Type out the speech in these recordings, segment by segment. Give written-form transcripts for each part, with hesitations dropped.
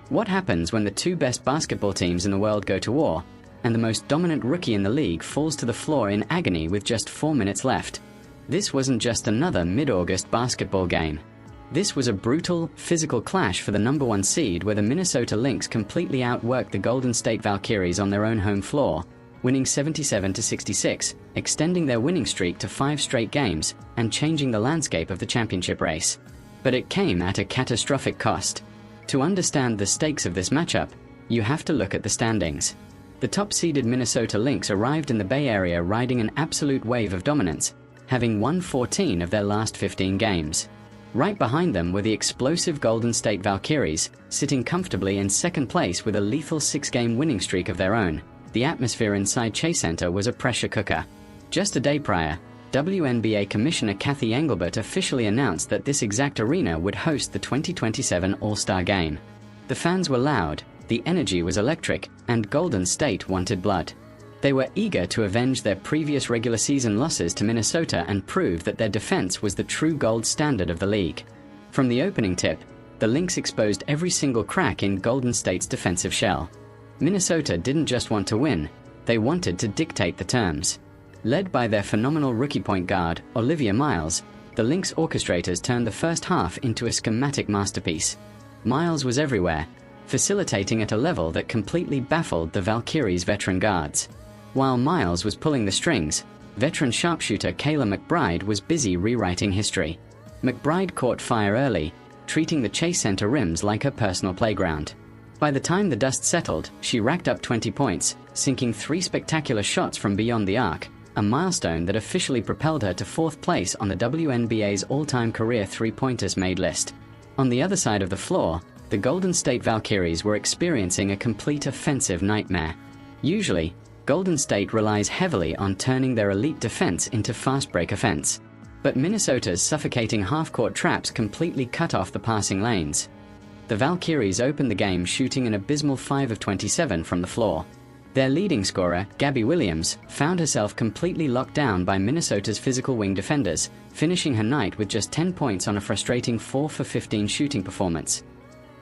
What happens when the two best basketball teams in the world go to war, and the most dominant rookie in the league falls to the floor in agony with just 4 minutes left? This wasn't just another mid-August basketball game. This was a brutal, physical clash for the #1 seed where the Minnesota Lynx completely outworked the Golden State Valkyries on their own home floor, winning 77-66, extending their winning streak to 5 straight games and changing the landscape of the championship race. But it came at a catastrophic cost. To understand the stakes of this matchup, you have to look at the standings. The top-seeded Minnesota Lynx arrived in the Bay Area riding an absolute wave of dominance, having won 14 of their last 15 games. Right behind them were the explosive Golden State Valkyries, sitting comfortably in second place with a lethal 6-game winning streak of their own. The atmosphere inside Chase Center was a pressure cooker. Just a day prior, WNBA Commissioner Kathy Engelbert officially announced that this exact arena would host the 2027 All-Star Game. The fans were loud, the energy was electric, and Golden State wanted blood. They were eager to avenge their previous regular season losses to Minnesota and prove that their defense was the true gold standard of the league. From the opening tip, the Lynx exposed every single crack in Golden State's defensive shell. Minnesota didn't just want to win, they wanted to dictate the terms. Led by their phenomenal rookie point guard, Olivia Miles, the Lynx orchestrators turned the first half into a schematic masterpiece. Miles was everywhere, facilitating at a level that completely baffled the Valkyries' veteran guards. While Miles was pulling the strings, veteran sharpshooter Kayla McBride was busy rewriting history. McBride caught fire early, treating the Chase Center rims like her personal playground. By the time the dust settled, she racked up 20 points, sinking 3 spectacular shots from beyond the arc, a milestone that officially propelled her to 4th place on the WNBA's all-time career three-pointers made list. On the other side of the floor, the Golden State Valkyries were experiencing a complete offensive nightmare. Usually, Golden State relies heavily on turning their elite defense into fast-break offense. But Minnesota's suffocating half-court traps completely cut off the passing lanes. The Valkyries opened the game shooting an abysmal 5 of 27 from the floor. Their leading scorer, Gabby Williams, found herself completely locked down by Minnesota's physical wing defenders, finishing her night with just 10 points on a frustrating 4 for 15 shooting performance.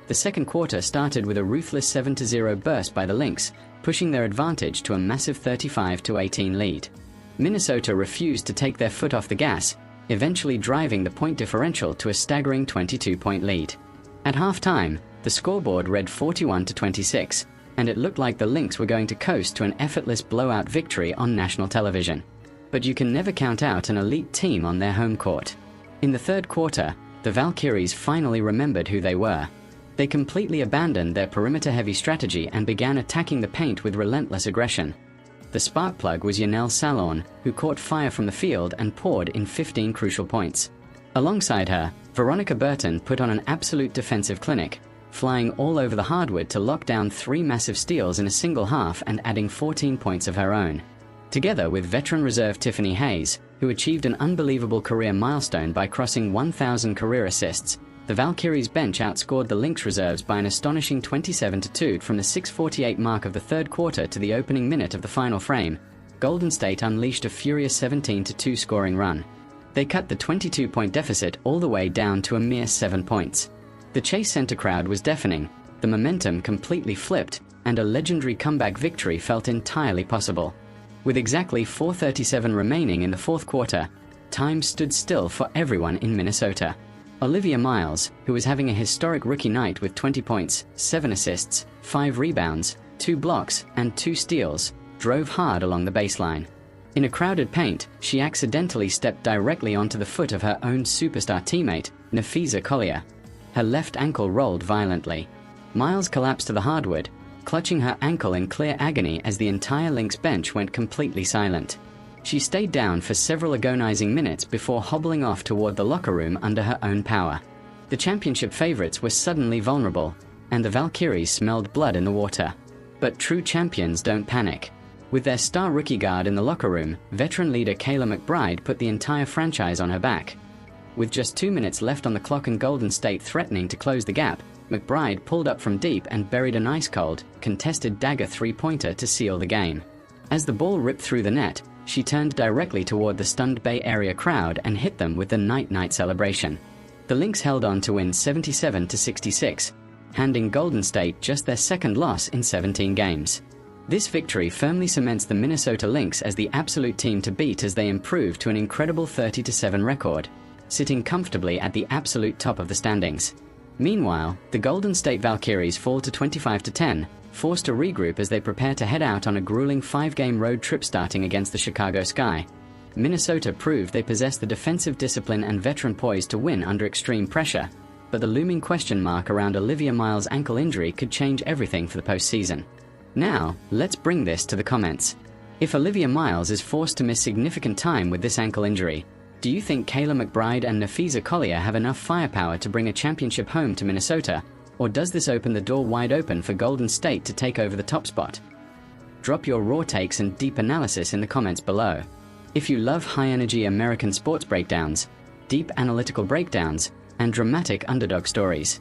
The second quarter started with a ruthless 7-0 burst by the Lynx, pushing their advantage to a massive 35-18 lead. Minnesota refused to take their foot off the gas, eventually driving the point differential to a staggering 22-point lead. At halftime, the scoreboard read 41-26, and it looked like the Lynx were going to coast to an effortless blowout victory on national television. But you can never count out an elite team on their home court. In the third quarter, the Valkyries finally remembered who they were. They completely abandoned their perimeter-heavy strategy and began attacking the paint with relentless aggression. The spark plug was Yanel Salorn, who caught fire from the field and poured in 15 crucial points. Alongside her, Veronica Burton put on an absolute defensive clinic, flying all over the hardwood to lock down 3 massive steals in a single half and adding 14 points of her own. Together with veteran reserve Tiffany Hayes, who achieved an unbelievable career milestone by crossing 1,000 career assists, the Valkyries bench outscored the Lynx reserves by an astonishing 27-2 from the 6:48 mark of the third quarter to the opening minute of the final frame. Golden State unleashed a furious 17-2 scoring run. They cut the 22-point deficit all the way down to a mere 7 points. The Chase Center crowd was deafening, the momentum completely flipped, and a legendary comeback victory felt entirely possible. With exactly 4:37 remaining in the fourth quarter, time stood still for everyone in Minnesota. Olivia Miles, who was having a historic rookie night with 20 points, 7 assists, 5 rebounds, 2 blocks, and 2 steals, drove hard along the baseline. In a crowded paint, she accidentally stepped directly onto the foot of her own superstar teammate, Nafisa Collier. Her left ankle rolled violently. Miles collapsed to the hardwood, clutching her ankle in clear agony as the entire Lynx bench went completely silent. She stayed down for several agonizing minutes before hobbling off toward the locker room under her own power. The championship favorites were suddenly vulnerable, and the Valkyries smelled blood in the water. But true champions don't panic. With their star rookie guard in the locker room, veteran leader Kayla McBride put the entire franchise on her back. With just 2 minutes left on the clock and Golden State threatening to close the gap, McBride pulled up from deep and buried an ice-cold, contested dagger three-pointer to seal the game. As the ball ripped through the net, she turned directly toward the stunned Bay Area crowd and hit them with the night-night celebration. The Lynx held on to win 77-66, handing Golden State just their second loss in 17 games. This victory firmly cements the Minnesota Lynx as the absolute team to beat as they improve to an incredible 30-7 record, sitting comfortably at the absolute top of the standings. Meanwhile, the Golden State Valkyries fall to 25-10, forced to regroup as they prepare to head out on a grueling 5-game road trip starting against the Chicago Sky. Minnesota proved they possess the defensive discipline and veteran poise to win under extreme pressure, but the looming question mark around Olivia Miles' ankle injury could change everything for the postseason. Now, let's bring this to the comments. If Olivia Miles is forced to miss significant time with this ankle injury, do you think Kayla McBride and Nafisa Collier have enough firepower to bring a championship home to Minnesota, or does this open the door wide open for Golden State to take over the top spot? Drop your raw takes and deep analysis in the comments below. If you love high-energy American sports breakdowns, deep analytical breakdowns, and dramatic underdog stories,